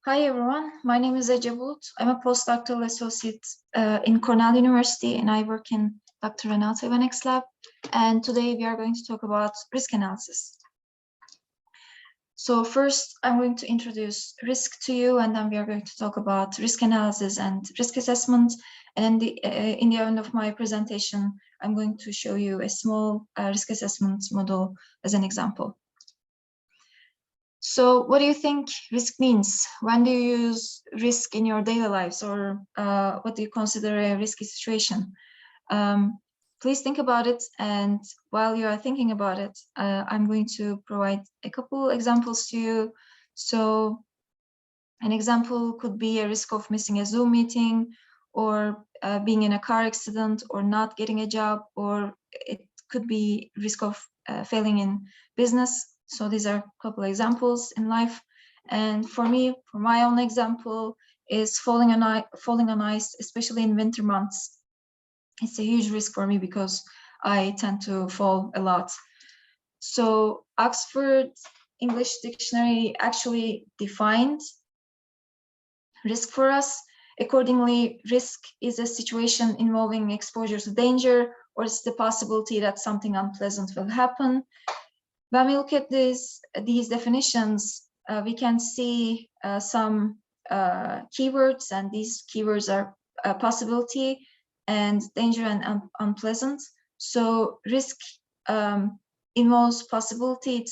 Hi everyone, my name is Ece Bulut. I'm a postdoctoral associate in Cornell University and I work in Dr. Renata Ivanek's lab. And today we are going to talk about risk analysis. So first I'm going to introduce risk to you and then we are going to talk about risk analysis and risk assessment. And in the end of my presentation, I'm going to show you a small risk assessment model as an example. So what do you think risk means? When do you use risk in your daily lives, or what do you consider a risky situation? Please think about it, and while you are thinking about it, I'm going to provide a couple examples to you. So an example could be a risk of missing a Zoom meeting, or being in a car accident, or not getting a job, or it could be risk of failing in business. So these are a couple of examples in life. And for me, for my own example, is falling on ice, especially in winter months. It's a huge risk for me because I tend to fall a lot. So Oxford English Dictionary actually defined risk for us. Accordingly, risk is a situation involving exposure to danger, or it's the possibility that something unpleasant will happen. When we look at these definitions, we can see some keywords, and these keywords are possibility and danger and unpleasant. So risk involves possibility.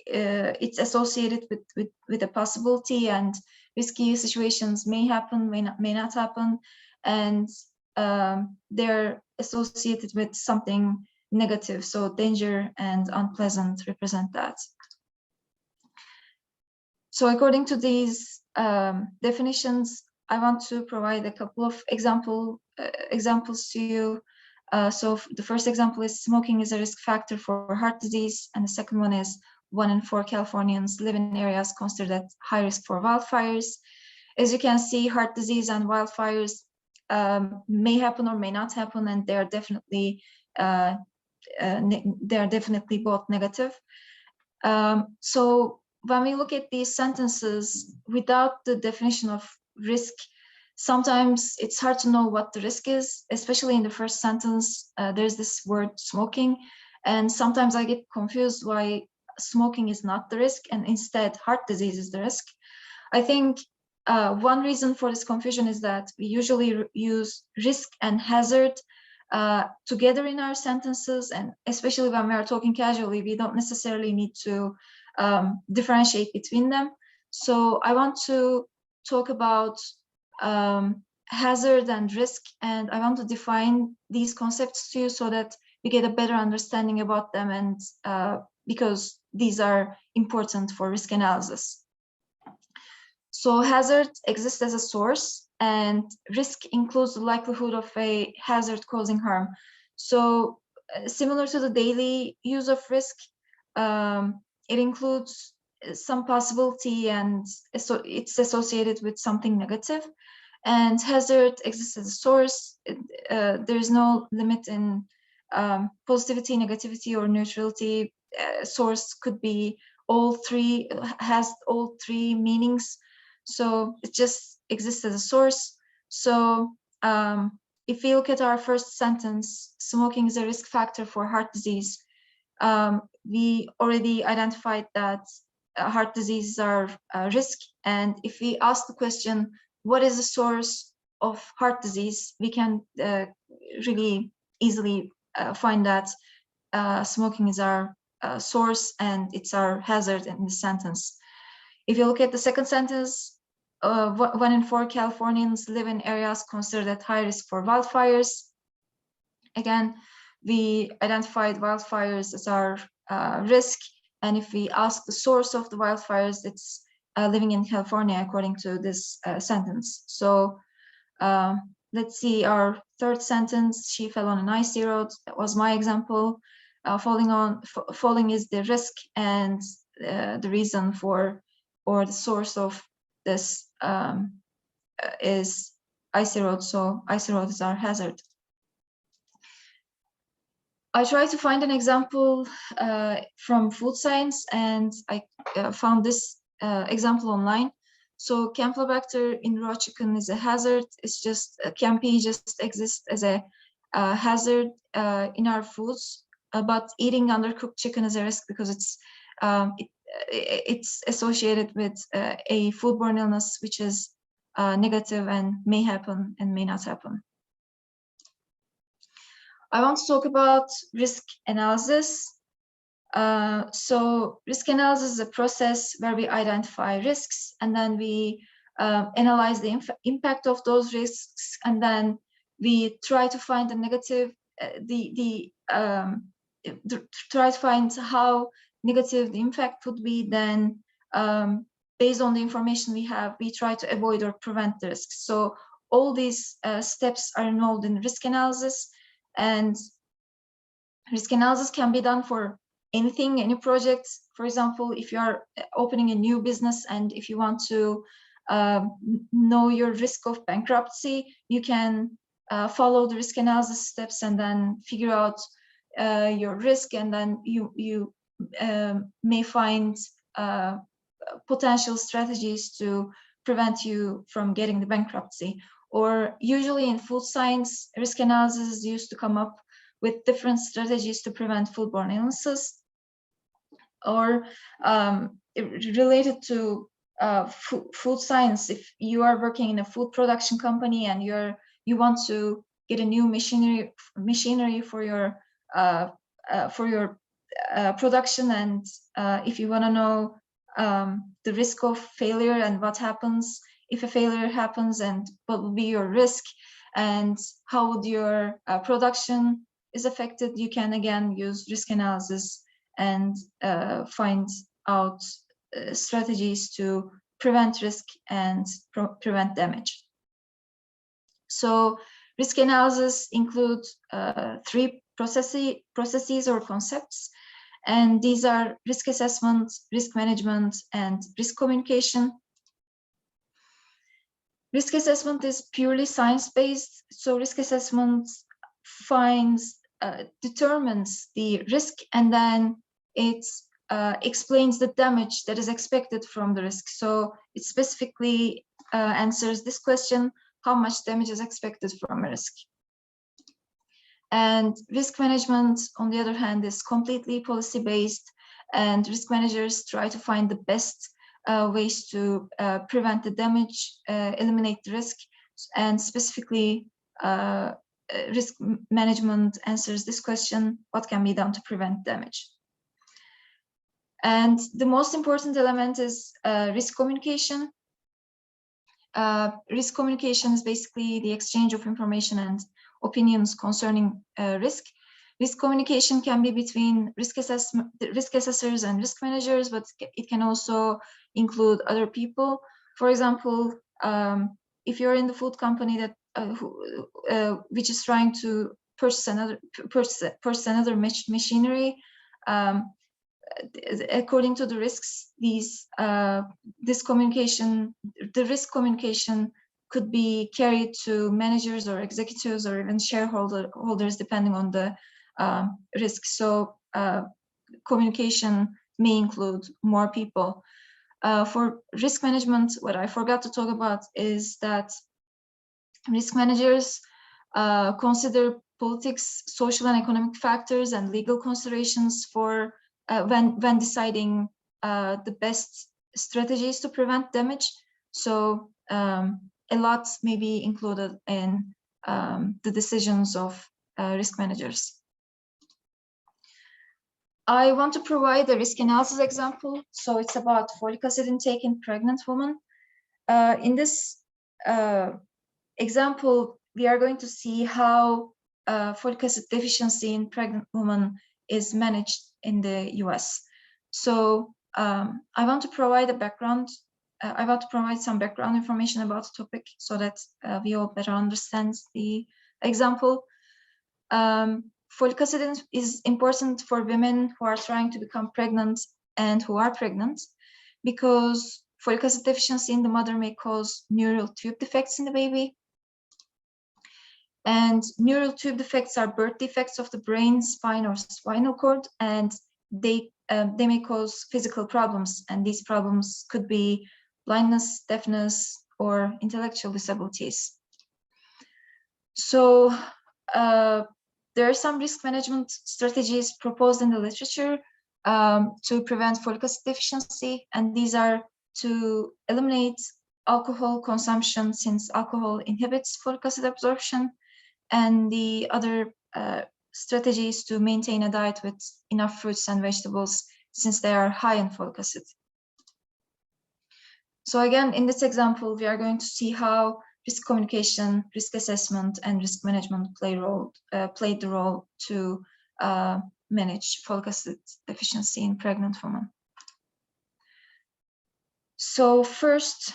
It's associated with a possibility, and risky situations may happen, may not happen, and they're associated with something negative. So danger and unpleasant represent that. So according to these definitions, I want to provide a couple of examples to you. So the first example is smoking is a risk factor for heart disease, and the second one is 1 in 4 Californians live in areas considered at high risk for wildfires. As you can see, heart disease and wildfires may happen or may not happen, and they are definitely both negative. So when we look at these sentences without the definition of risk, sometimes it's hard to know what the risk is, especially in the first sentence. There's this word smoking, and sometimes I get confused why smoking is not the risk and instead heart disease is the risk. I think one reason for this confusion is that we usually use risk and hazard together in our sentences, and especially when we are talking casually, we don't necessarily need to differentiate between them. So I want to talk about hazard and risk, and I want to define these concepts to you so that we get a better understanding about them, and because these are important for risk analysis. So hazard exists as a source, and risk includes the likelihood of a hazard causing harm. So similar to the daily use of risk, it includes some possibility, and so it's associated with something negative. And hazard exists as a source. There is no limit in positivity, negativity, or neutrality. Source could be all three, has all three meanings. So it just exists as a source. So if we look at our first sentence, smoking is a risk factor for heart disease. We already identified that heart diseases are a risk. And if we ask the question, what is the source of heart disease, we can really easily find that smoking is our source and it's our hazard in the sentence. If you look at the second sentence, 1 in 4 Californians live in areas considered at high risk for wildfires. Again, we identified wildfires as our risk, and if we ask the source of the wildfires, it's living in California according to this sentence. So let's see our third sentence. She fell on an icy road. That was my example. Falling is the risk, and the reason for, or the source of this is icy road. So icy road is our hazard. I tried to find an example from food science, and I found this example online. So Campylobacter in raw chicken is a hazard. It's just CAMPy just exists as a hazard in our foods, but eating undercooked chicken is a risk because it's associated with a foodborne illness, which is negative and may happen and may not happen. I want to talk about risk analysis. So risk analysis is a process where we identify risks and then we analyze the impact of those risks, and then we try to find the negative, try to find how negative the impact would be. Then based on the information we have, we try to avoid or prevent the risks. So all these steps are involved in risk analysis, and risk analysis can be done for anything, any project. For example, if you are opening a new business and if you want to know your risk of bankruptcy, you can follow the risk analysis steps and then figure out your risk, and then you may find potential strategies to prevent you from getting the bankruptcy. Or usually in food science, risk analysis is used to come up with different strategies to prevent foodborne illnesses. Or related to food science, if you are working in a food production company and you want to get a new machinery for your production, and if you want to know the risk of failure and what happens if a failure happens, and what will be your risk and how would your production is affected, you can again use risk analysis and find out strategies to prevent risk and prevent damage. So risk analysis includes three processes or concepts, and these are risk assessment, risk management, and risk communication. Risk assessment is purely science-based, so risk assessment determines the risk, and then it explains the damage that is expected from the risk. So it specifically answers this question: how much damage is expected from a risk? And risk management, on the other hand, is completely policy-based, and risk managers try to find the best ways to prevent the damage, eliminate the risk, and specifically risk management answers this question: what can be done to prevent damage? And the most important element is risk communication. Risk communication is basically the exchange of information and opinions concerning risk. Risk communication can be between risk assessors and risk managers, but it can also include other people. For example, if you're in the food company that which is trying to purchase another machinery, according to the risks, the risk communication could be carried to managers or executives or even shareholders, depending on the risk. So communication may include more people. For risk management, what I forgot to talk about is that risk managers consider politics, social and economic factors, and legal considerations for when deciding the best strategies to prevent damage. So a lot may be included in the decisions of risk managers. I want to provide a risk analysis example. So it's about folic acid intake in pregnant women. In this example, we are going to see how folic acid deficiency in pregnant women is managed in the US. So I want to provide a background. I want to provide some background information about the topic so that we all better understand the example. Folic acid is important for women who are trying to become pregnant and who are pregnant, because folic acid deficiency in the mother may cause neural tube defects in the baby. And neural tube defects are birth defects of the brain, spine, or spinal cord, and they may cause physical problems. And these problems could be blindness, deafness, or intellectual disabilities. So there are some risk management strategies proposed in the literature to prevent folic acid deficiency, and these are to eliminate alcohol consumption, since alcohol inhibits folic acid absorption, and the other strategies to maintain a diet with enough fruits and vegetables, since they are high in folic acid. So again, in this example, we are going to see how risk communication, risk assessment, and risk management played the role to manage folic acid deficiency in pregnant women. So first,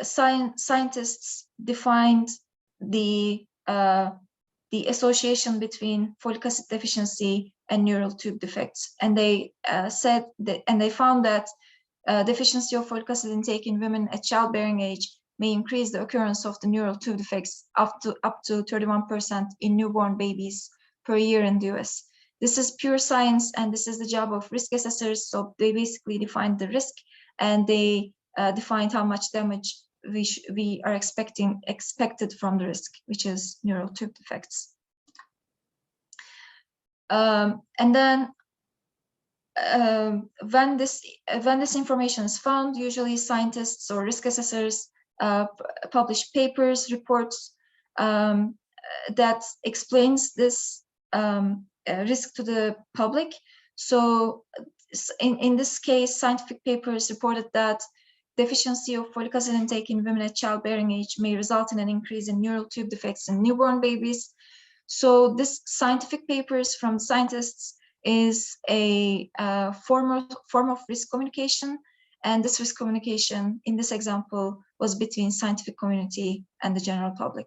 scientists defined the association between folic acid deficiency and neural tube defects, and they found that deficiency of folic acid intake in women at childbearing age may increase the occurrence of the neural tube defects up to 31% in newborn babies per year in the US. This is pure science, and this is the job of risk assessors. So they basically defined the risk, and they defined how much damage we are expected from the risk, which is neural tube defects. And then when this information is found, usually scientists or risk assessors publish papers, reports that explains this risk to the public. So in this case, scientific papers reported that deficiency of folic acid intake in women at childbearing age may result in an increase in neural tube defects in newborn babies. So this scientific papers from scientists is a form of risk communication, and this risk communication in this example was between scientific community and the general public.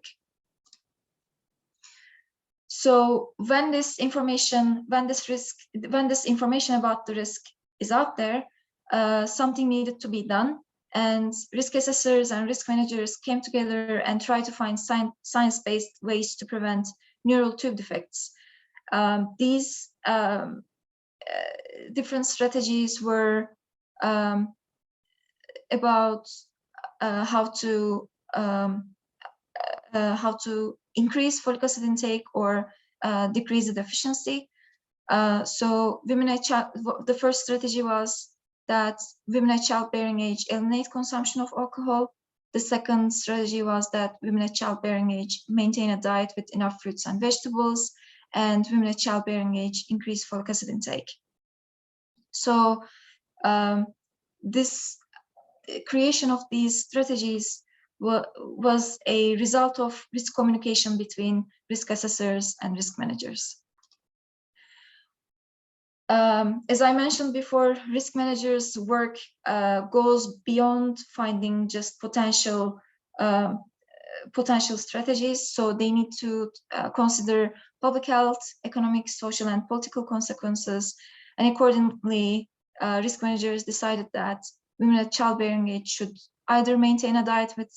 So when this information about the risk is out there, something needed to be done, and risk assessors and risk managers came together and tried to find science-based ways to prevent neural tube defects. These different strategies were about how to increase folic acid intake or decrease the deficiency. So the first strategy was that women at childbearing age eliminate consumption of alcohol. The second strategy was that women at childbearing age maintain a diet with enough fruits and vegetables, and women at childbearing age increase folic acid intake. So this creation of these strategies was a result of risk communication between risk assessors and risk managers. As I mentioned before, risk managers' work goes beyond finding just potential strategies. So they need to consider public health, economic, social, and political consequences. And accordingly, risk managers decided that women at childbearing age should either maintain a diet with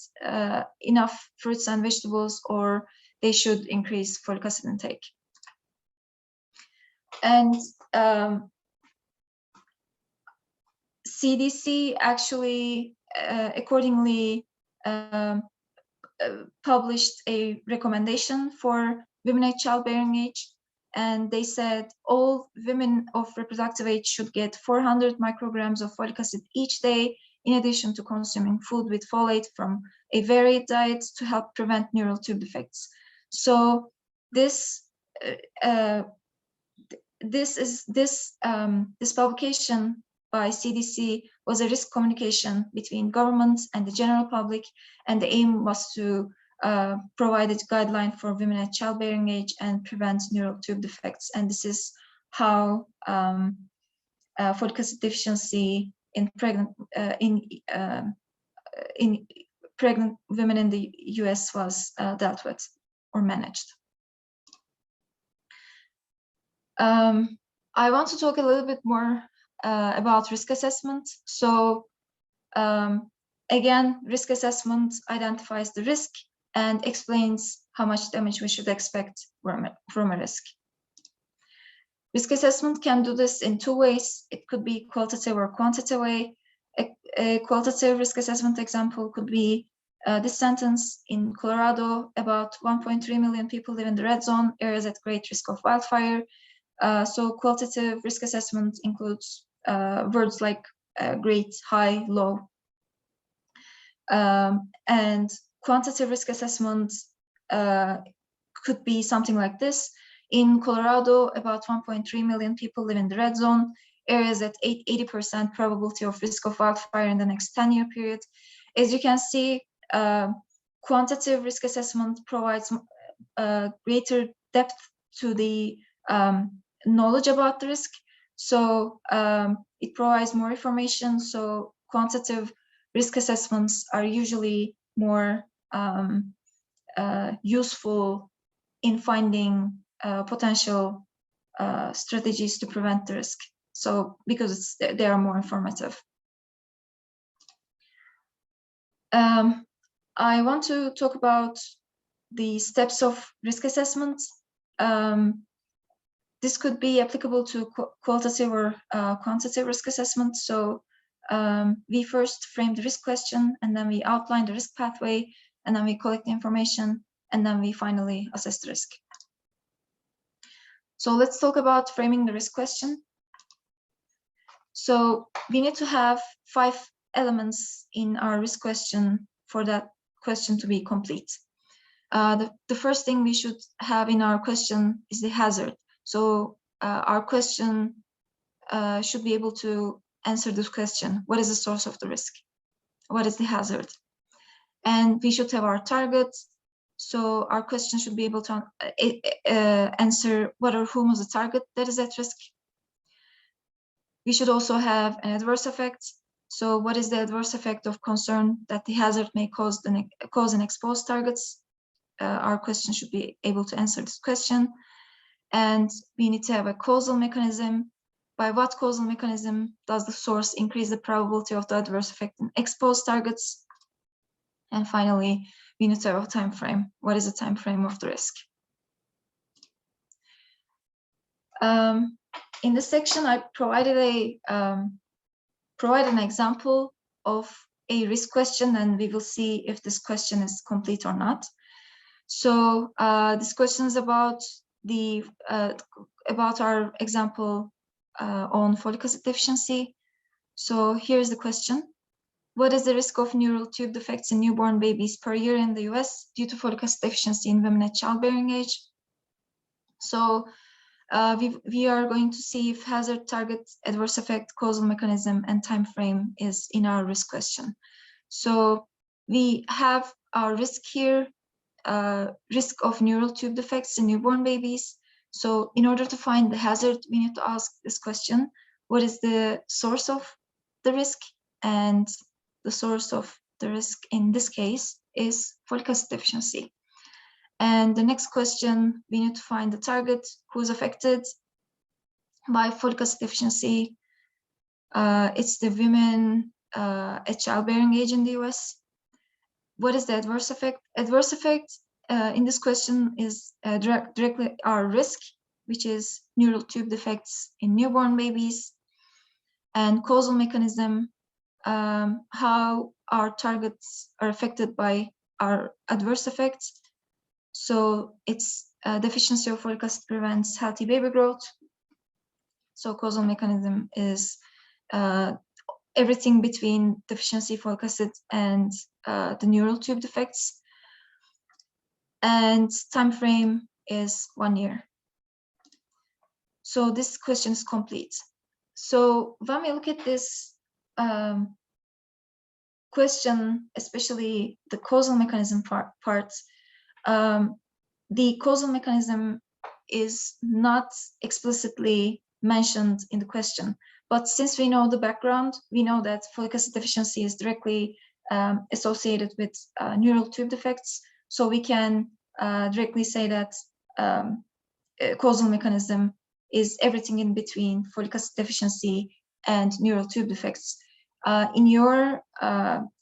enough fruits and vegetables, or they should increase folic acid intake. And CDC actually accordingly published a recommendation for women at childbearing age, and they said all women of reproductive age should get 400 micrograms of folic acid each day, in addition to consuming food with folate from a varied diet to help prevent neural tube defects. So this publication by CDC was a risk communication between governments and the general public, and the aim was to provide a guideline for women at childbearing age and prevent neural tube defects. And this is how folic acid deficiency in pregnant women in the US was dealt with or managed. I want to talk a little bit more about risk assessment. So again, risk assessment identifies the risk and explains how much damage we should expect from a risk. Risk assessment can do this in two ways. It could be qualitative or quantitative way. A qualitative risk assessment example could be this sentence: in Colorado, about 1.3 million people live in the red zone, areas at great risk of wildfire. So qualitative risk assessment includes words like great, high, low. And quantitative risk assessment could be something like this: in Colorado, about 1.3 million people live in the red zone, areas at 80% probability of risk of wildfire in the next 10-year period. As you can see, quantitative risk assessment provides greater depth to the knowledge about the risk. So it provides more information. So quantitative risk assessments are usually more useful in finding potential strategies to prevent the risk. So because they are more informative. I want to talk about the steps of risk assessment. This could be applicable to qualitative or quantitative risk assessment. So we first frame the risk question, and then we outline the risk pathway, and then we collect the information, and then we finally assess the risk. So let's talk about framing the risk question. So we need to have 5 elements in our risk question for that question to be complete. The first thing we should have in our question is the hazard. So our question should be able to answer this question: what is the source of the risk? What is the hazard? And we should have our target. So our question should be able to answer what or whom is the target that is at risk. We should also have an adverse effect. So what is the adverse effect of concern that the hazard may cause in exposed targets? Our question should be able to answer this question. And we need to have a causal mechanism. By what causal mechanism does the source increase the probability of the adverse effect in exposed targets? And finally, we need to have a time frame. What is the time frame of the risk? In this section, I provided an example of a risk question, and we will see if this question is complete or not. So this question is about our example on folic acid deficiency. So here's the question: what is the risk of neural tube defects in newborn babies per year in the US due to folic acid deficiency in women at childbearing age? So we are going to see if hazard, target, adverse effect, causal mechanism, and time frame is in our risk question. So we have our risk here, risk of neural tube defects in newborn babies. So in order to find the hazard, we need to ask this question: what is the source of the risk? And the source of the risk in this case is folic acid deficiency. And the next question, we need to find the target, who's affected by folic acid deficiency. It's the women at childbearing age in the US. What is the adverse effect? Adverse effect in this question is directly our risk, which is neural tube defects in newborn babies. And causal mechanism, how our targets are affected by our adverse effects. So it's deficiency of folic acid prevents healthy baby growth. So causal mechanism is everything between deficiency folic acid and the neural tube defects. And time frame is 1 year. So this question is complete. So when we look at this question, especially the causal mechanism part, the causal mechanism is not explicitly mentioned in the question. But since we know the background, we know that folic acid deficiency is directly associated with neural tube defects. So we can directly say that causal mechanism is everything in between folic acid deficiency and neural tube defects. In your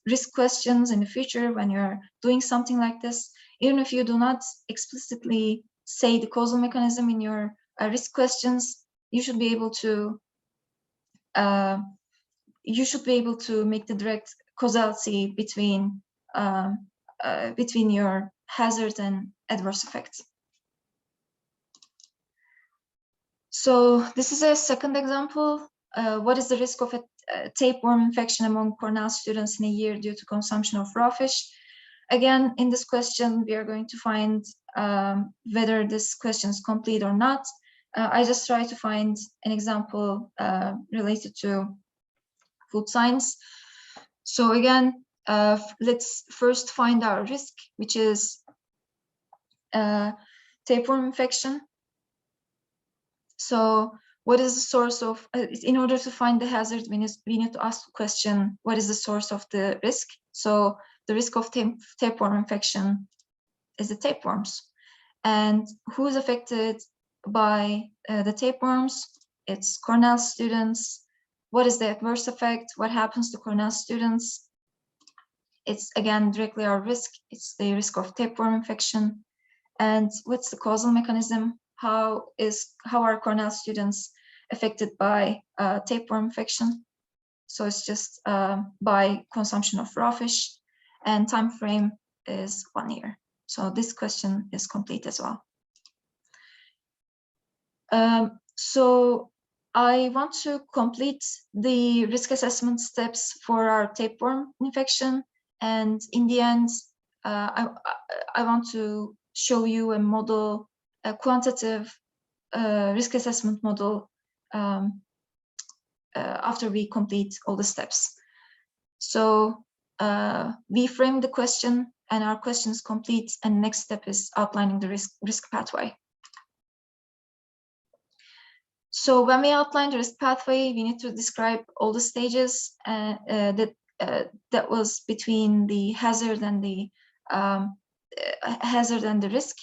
risk questions in the future, when you're doing something like this, even if you do not explicitly say the causal mechanism in your risk questions, you should be able to you should be able to make the direct causality between your hazard and adverse effects. So this is a second example. What is the risk of a tapeworm infection among Cornell students in a year due to consumption of raw fish? Again, in this question, we are going to find whether this question is complete or not. I just try to find an example related to food science. So again, let's first find our risk, which is tapeworm infection. So what is the source of, in order to find the hazard, we need to ask the question, what is the source of the risk? So the risk of tapeworm infection is the tapeworms. And who is affected by the tapeworms? It's Cornell students. What is the adverse effect? What happens to Cornell students? It's again directly our risk. It's the risk of tapeworm infection. And what's the causal mechanism? How are Cornell students affected by tapeworm infection? So it's just by consumption of raw fish, and time frame is 1 year. So this question is complete as well. So I want to complete the risk assessment steps for our tapeworm infection, and in the end, I want to show you a model, a quantitative risk assessment model after we complete all the steps. So we frame the question and our question is complete, and next step is outlining the risk pathway. So when we outline the risk pathway, we need to describe all the stages that was between the hazard and the risk.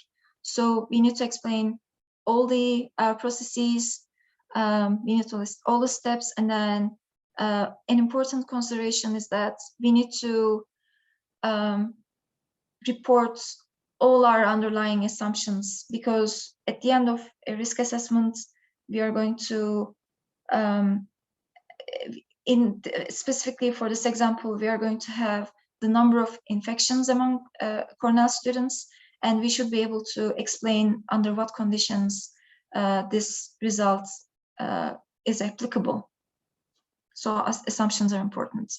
So we need to explain all the processes. We need to list all the steps, and then an important consideration is that we need to report all our underlying assumptions, because at the end of a risk assessment, we are going to, specifically for this example, we are going to have the number of infections among Cornell students, and we should be able to explain under what conditions this result is applicable. So assumptions are important.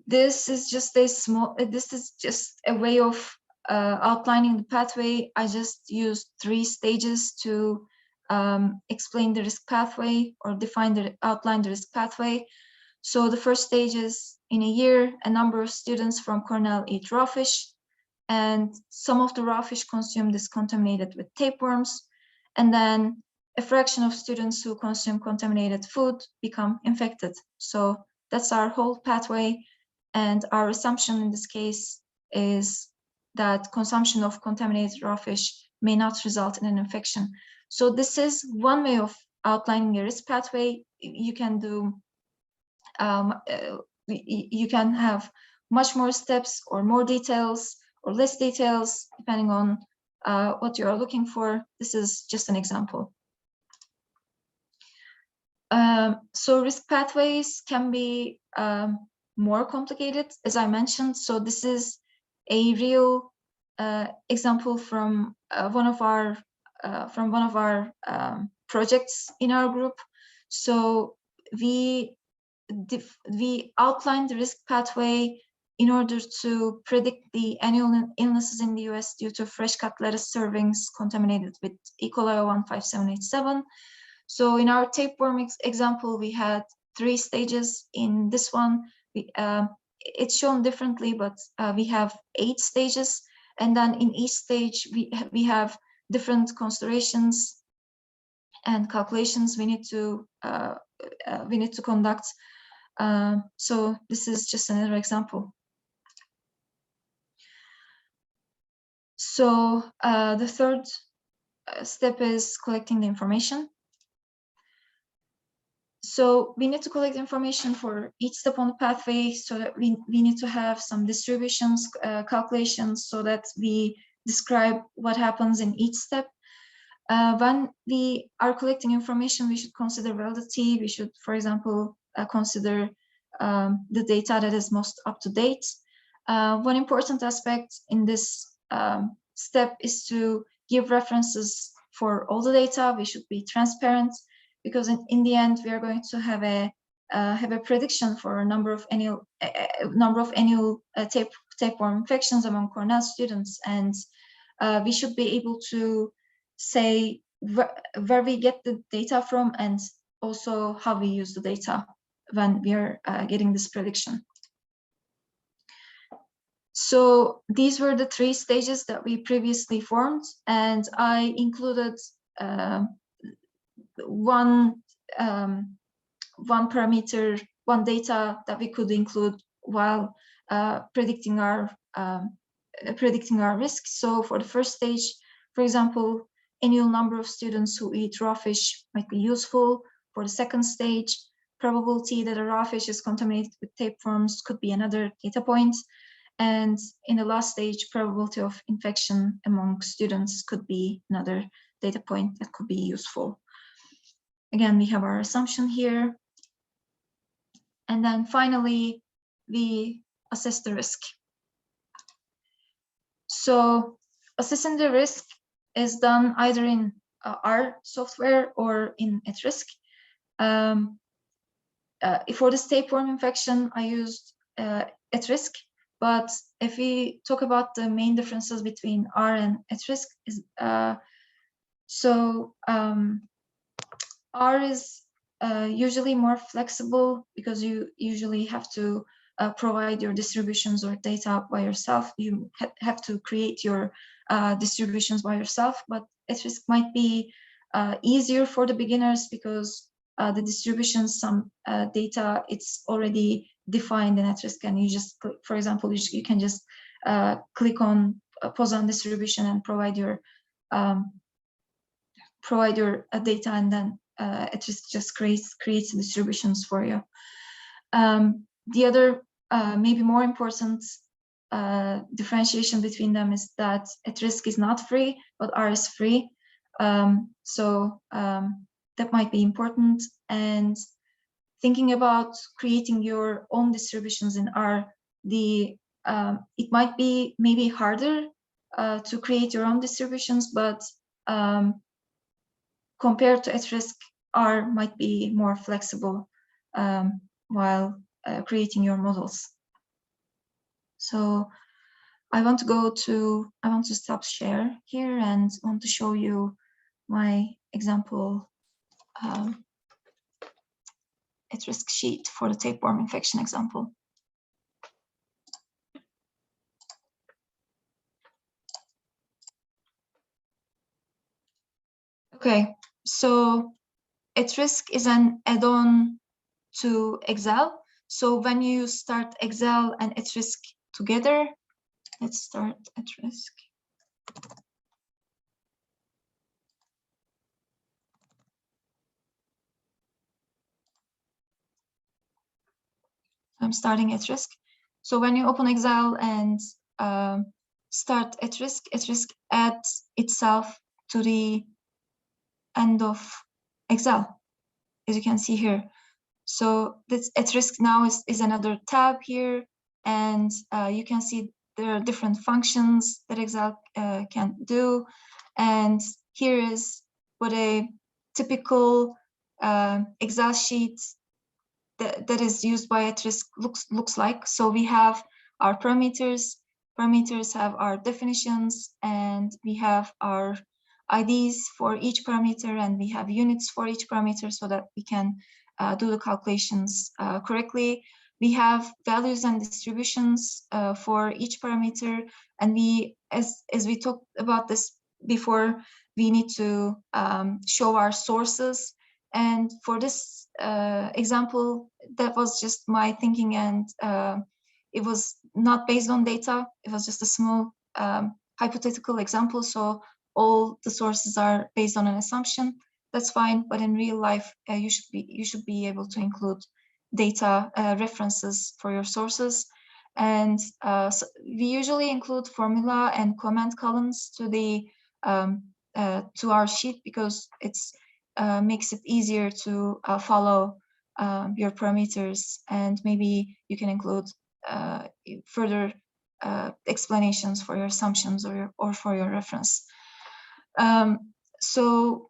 This is just a way of outlining the pathway. I just used 3 stages to explain the risk pathway or outline the risk pathway. So the first stage is, in a year, a number of students from Cornell eat raw fish, and some of the raw fish consumed is contaminated with tapeworms, and then a fraction of students who consume contaminated food become infected. So that's our whole pathway, and our assumption in this case is that consumption of contaminated raw fish may not result in an infection. So this is one way of outlining a risk pathway. You can do, you can have much more steps or more details or less details, depending on what you are looking for. This is just an example. So risk pathways can be more complicated, as I mentioned. So this is a real example from one of our projects in our group. So we outlined the risk pathway in order to predict the annual illnesses in the US due to fresh cut lettuce servings contaminated with E. coli 015787. So in our tapeworm example, we had 3 stages. In this one, it's shown differently, but we have 8 stages. And then in each stage, we have different considerations and calculations we need to conduct. So this is just another example. So the third step is collecting the information. So we need to collect information for each step on the pathway, so that we need to have some distributions, calculations, so that we describe what happens in each step. When we are collecting information, we should consider validity. We should, for example, consider the data that is most up to date. One important aspect in this step is to give references for all the data. We should be transparent, because in the end, we are going to have a prediction for a number of annual tapeworm infections among Cornell students, and we should be able to say where we get the data from, and also how we use the data when we are getting this prediction. So these were the 3 stages that we previously formed, and I included one parameter, one data that we could include while predicting our risk. So for the first stage, for example, annual number of students who eat raw fish might be useful. For the second stage, probability that a raw fish is contaminated with tapeworms could be another data point. And in the last stage, probability of infection among students could be another data point that could be useful. Again, we have our assumption here. And then finally, we assess the risk. So assessing the risk is done either in R software or in @risk. For this tapeworm infection, I used @risk. But if we talk about the main differences between R and @risk, R is usually more flexible, because you usually have to provide your distributions or data by yourself. You have to create your distributions by yourself, but @risk might be easier for the beginners, because the distributions, some data, it's already defined in @risk, and you just click, for example, you can just click on Poisson distribution and provide your data, and then @risk just creates distributions for you. The other maybe more important differentiation between them is that @risk is not free, but R is free. That might be important. And thinking about creating your own distributions in R, it might be maybe harder to create your own distributions, but compared to @risk, R might be more flexible while creating your models. So I want to stop share here and want to show you my example @risk sheet for the tapeworm infection example. Okay, so @risk is an add-on to Excel. So when you start Excel and @risk together, let's start @risk. I'm starting @risk. So when you open Excel and start @risk adds itself to the end of Excel, as you can see here. So this @risk now is another tab here, and you can see there are different functions that Excel can do. And here is what a typical Excel sheet that is used by @risk looks like. So we have our parameters. Parameters have our definitions, and we have our IDs for each parameter, and we have units for each parameter, so that we can do the calculations correctly. We have values and distributions for each parameter, and we, as we talked about this before, we need to show our sources. And for this example, that was just my thinking, and it was not based on data. It was just a small hypothetical example. So all the sources are based on an assumption. That's fine, but in real life, you should be able to include data references for your sources. And so we usually include formula and comment columns to the to our sheet because it's makes it easier to follow your parameters, and maybe you can include further explanations for your assumptions or for your reference. So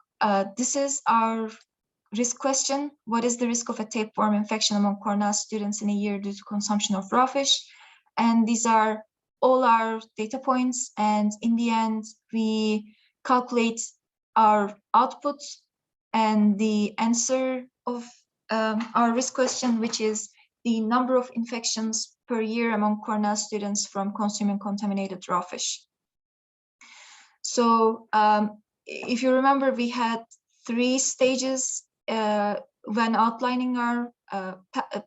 this is our risk question. What is the risk of a tapeworm infection among Cornell students in a year due to consumption of raw fish? And these are all our data points. And in the end, we calculate our output and the answer of our risk question, which is the number of infections per year among Cornell students from consuming contaminated raw fish. So if you remember, we had 3 stages when outlining our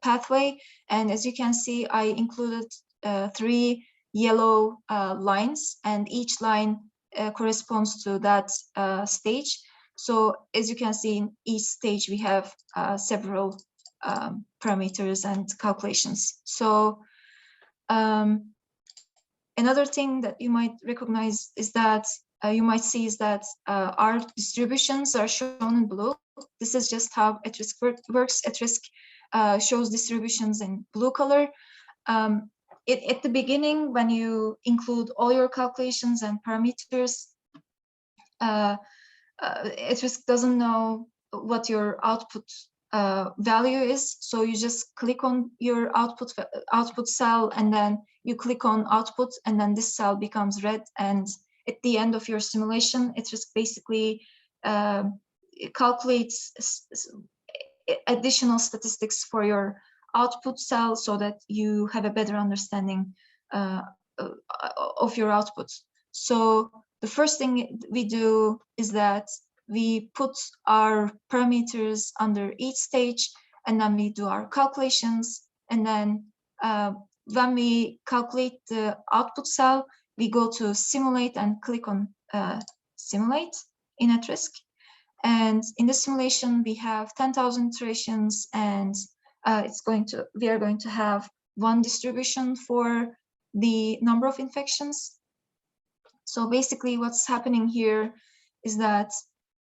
pathway. And as you can see, I included 3 yellow lines, and each line corresponds to that stage. So as you can see, in each stage, we have several parameters and calculations. So another thing that you might recognize is that you might see is that our distributions are shown in blue. This is just how at-risk works. At-risk shows distributions in blue color. At the beginning, when you include all your calculations and parameters, at-risk doesn't know what your output value is. So you just click on your output cell, and then you click on output, and then this cell becomes red. And at the end of your simulation, at-risk basically calculates additional statistics for your output cell so that you have a better understanding of your output. So the first thing we do is that we put our parameters under each stage, and then we do our calculations. And then when we calculate the output cell, we go to simulate and click on simulate in at-risk. And in the simulation, we have 10,000 iterations, and we are going to have 1 distribution for the number of infections. So basically what's happening here is that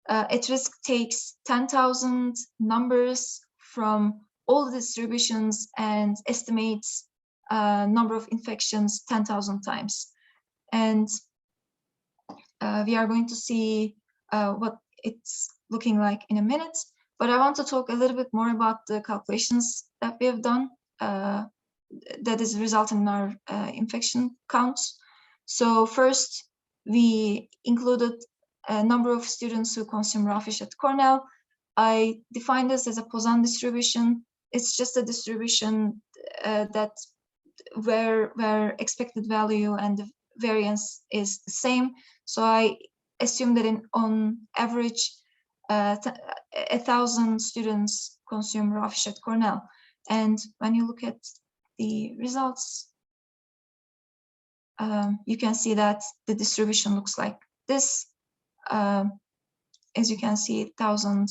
at-risk takes 10,000 numbers from all the distributions and estimates number of infections 10,000 times. And we are going to see what it's looking like in a minute. But I want to talk a little bit more about the calculations that we have done that is resulting in our infection counts. So first, we included a number of students who consume raw fish at Cornell. I defined this as a Poisson distribution. It's just a distribution that where expected value and the variance is the same. So I assume that on average, 1,000 students consume raw fish at Cornell. And when you look at the results, you can see that the distribution looks like this. As you can see, 1,000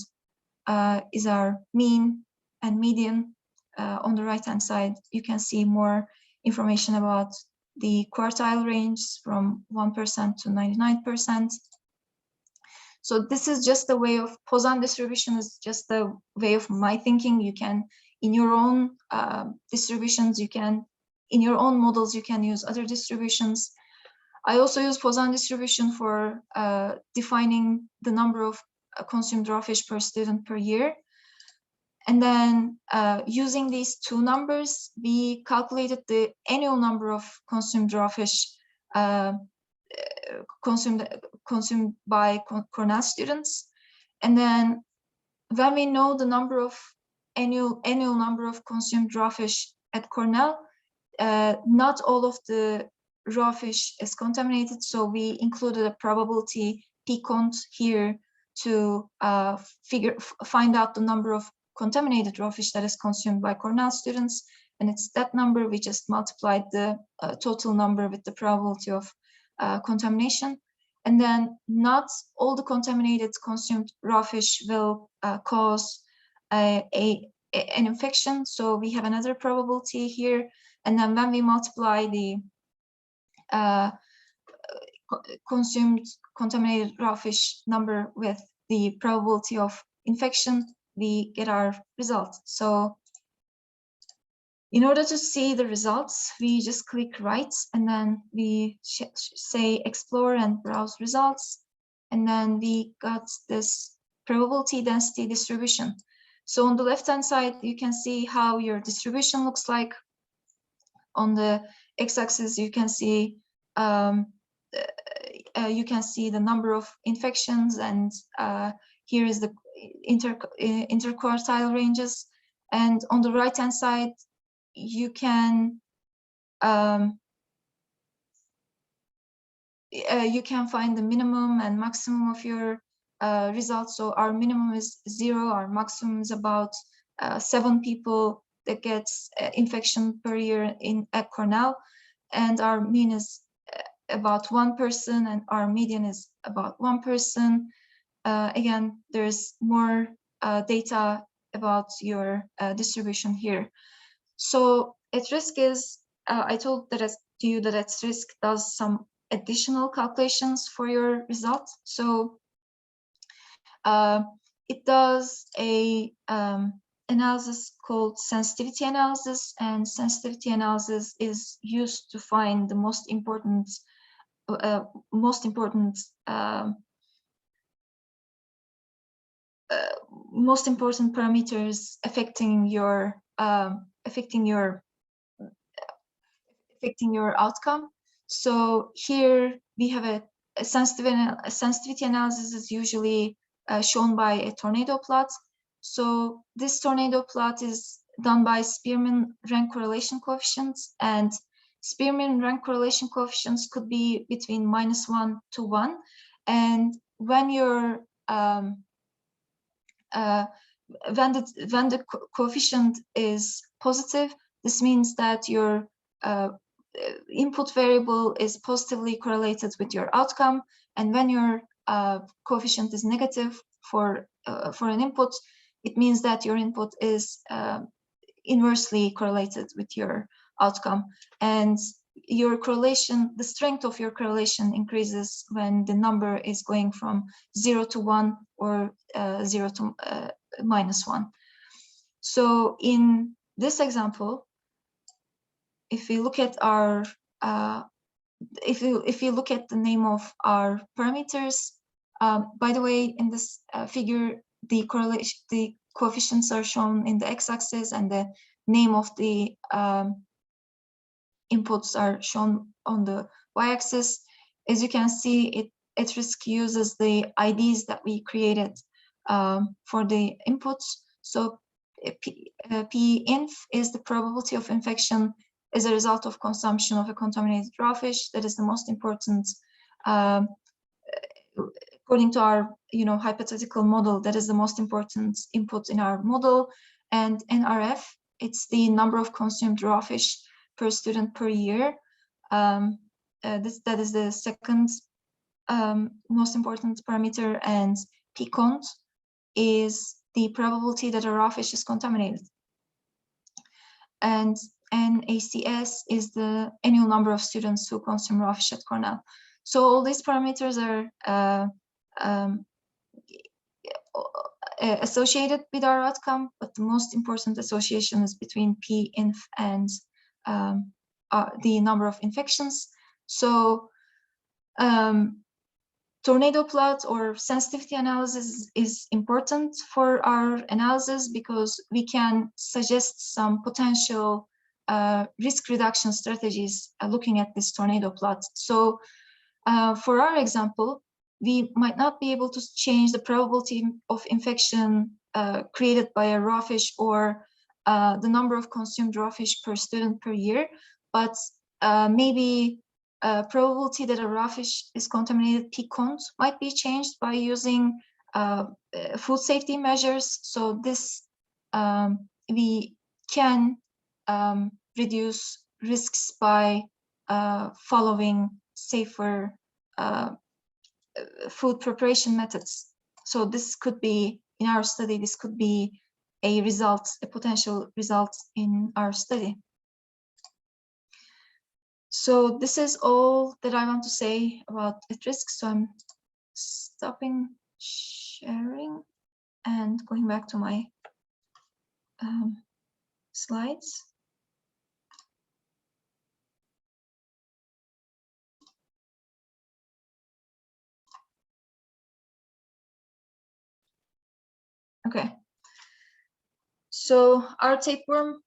is our mean and median. On the right-hand side, you can see more information about the quartile range from 1% to 99%. So this is just a way of Poisson distribution is just a way of my thinking. You can, in your own distributions, in your own models, you can use other distributions. I also use Poisson distribution for defining the number of consumed raw fish per student per year. And then using these 2 numbers, we calculated the annual number of consumed raw fish consumed by Cornell students. And then when we know the number of annual number of consumed raw fish at Cornell, not all of the raw fish is contaminated. So we included a probability p-count here to find out the number of contaminated raw fish that is consumed by Cornell students. And it's that number. We just multiplied the total number with the probability of contamination. And then not all the contaminated consumed raw fish will cause an infection. So we have another probability here. And then when we multiply the consumed contaminated raw fish number with the probability of infection, we get our result. So in order to see the results, we just click right, and then we say explore and browse results, and then we got this probability density distribution. So on the left-hand side, you can see how your distribution looks like. On the x-axis, you can see the number of infections, and here is the interquartile ranges. And on the right-hand side, you can find the minimum and maximum of your results. So our minimum is 0, our maximum is about 7 people that gets infection per year at Cornell, and our mean is about 1 person, and our median is about 1 person. Again, there's more data about your distribution here. So at-risk is, I told to you that at-risk does some additional calculations for your result. So it does a analysis called sensitivity analysis, and sensitivity analysis is used to find the most important parameters affecting your outcome. So here we have a sensitivity analysis is usually shown by a tornado plot. So this tornado plot is done by Spearman rank correlation coefficients, and Spearman rank correlation coefficients could be between -1 to 1. And when you're when the coefficient is positive, this means that your input variable is positively correlated with your outcome. And when your coefficient is negative for an input, it means that your input is inversely correlated with your outcome. And your correlation, the strength of your correlation increases when the number is going from 0 to 1 or 0 to -1. So in this example, if we look at our if you look at the name of our parameters, by the way, in this figure, the coefficients are shown in the x-axis, and the name of the inputs are shown on the y-axis. As you can see, at-risk uses the IDs that we created for the inputs. So P-inf is the probability of infection as a result of consumption of a contaminated raw fish. That is the most important, according to our hypothetical model, that is the most important input in our model. And NRF, it's the number of consumed raw fish per student per year. That is the second most important parameter, and P-cont is the probability that a raw fish is contaminated. And NACS is the annual number of students who consume raw fish at Cornell. So all these parameters are associated with our outcome, but the most important association is between P-inf and the number of infections. So tornado plot or sensitivity analysis is important for our analysis because we can suggest some potential risk reduction strategies looking at this tornado plot. So for our example, we might not be able to change the probability of infection created by a raw fish or the number of consumed raw fish per student per year, but maybe probability that a raw fish is contaminated, P-cont, might be changed by using food safety measures. So this we can reduce risks by following safer food preparation methods. So this could be, in our study, this could be a result, a potential result in our study. So this is all that I want to say about at-risk. So I'm stopping sharing and going back to my slides. Okay. So our tapeworm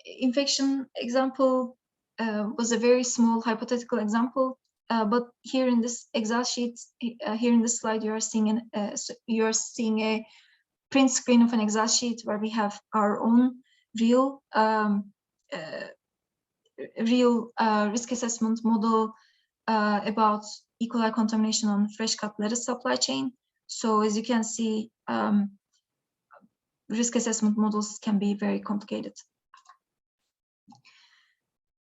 infection example was a very small hypothetical example, but here in this Excel sheet, here in this slide, you are seeing a print screen of an Excel sheet where we have our own real risk assessment model about E. coli contamination on fresh cut lettuce supply chain. So as you can see, risk assessment models can be very complicated.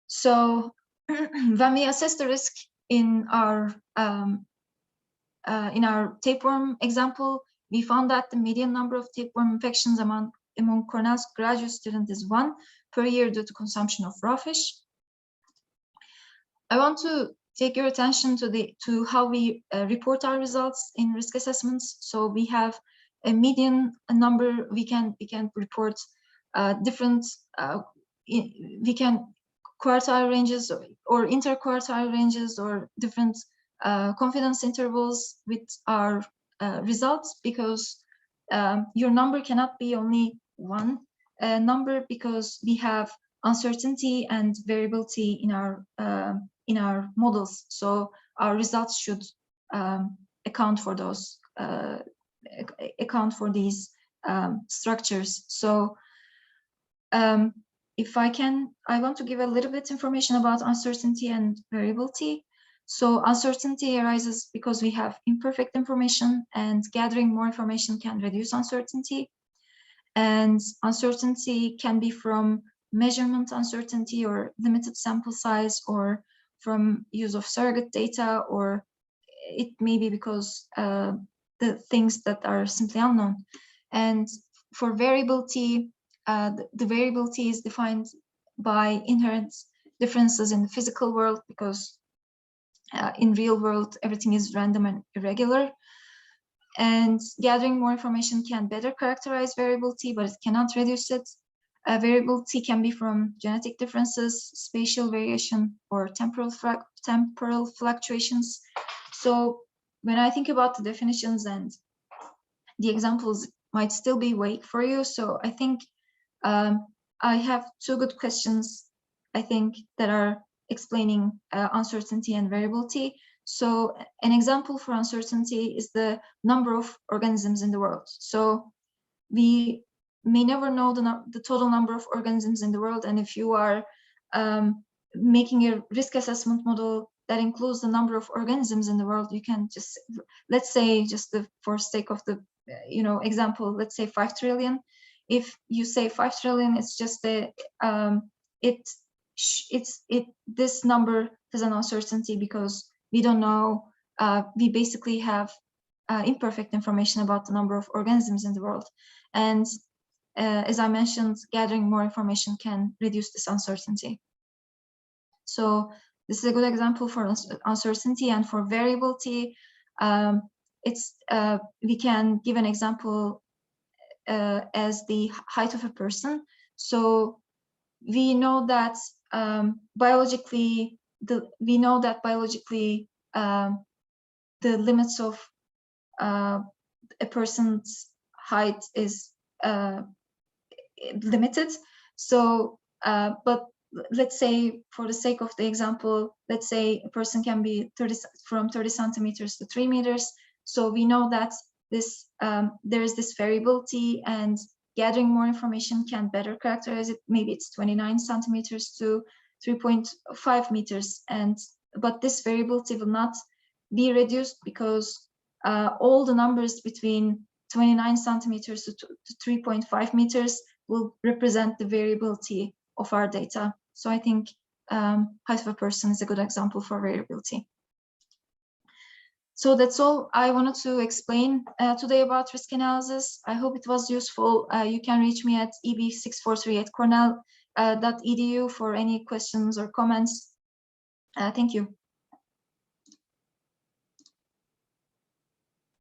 So when we assess the risk in our tapeworm example, we found that the median number of tapeworm infections among Cornell's graduate students is 1 per year due to consumption of raw fish. I want to take your attention to how we report our results in risk assessments. So we have a median number. We can report different. We can quartile ranges or interquartile ranges or different confidence intervals with our results, because your number cannot be only one number, because we have uncertainty and variability in our models. So our results should account for those structures. So if I want to give a little bit information about uncertainty and variability. So uncertainty arises because we have imperfect information, and gathering more information can reduce uncertainty. And uncertainty can be from measurement uncertainty or limited sample size, or from use of surrogate data, or it may be because the things that are simply unknown. And for variability, the variability is defined by inherent differences in the physical world, because in real world, everything is random and irregular. And gathering more information can better characterize variability, but it cannot reduce it. Variability can be from genetic differences, spatial variation, or temporal fluctuations. So when I think about the definitions, and the examples might still be vague for you, so I think I have two good questions, I think, that are explaining uncertainty and variability. So an example for uncertainty is the number of organisms in the world. So we may never know the total number of organisms in the world, and if you are making a risk assessment model that includes the number of organisms in the world, you can just, let's say, just for sake of the example, let's say 5 trillion. If you say 5 trillion, it's just this number has an uncertainty because we don't know. We basically have imperfect information about the number of organisms in the world, and as I mentioned, gathering more information can reduce this uncertainty. So this is a good example for uncertainty. And for variability, we can give an example as the height of a person. So we know that biologically, the limits of a person's height is limited. So, but let's say, for the sake of the example, let's say a person can be from 30 centimeters to 3 meters. So we know that there is this variability, and gathering more information can better characterize it. Maybe it's 29 centimeters to 3.5 meters, but this variability will not be reduced, because all the numbers between 29 centimeters to 3.5 meters will represent the variability of our data. So I think height of a person is a good example for variability. So that's all I wanted to explain today about risk analysis. I hope it was useful. You can reach me at eb6438cornell.edu for any questions or comments. Thank you.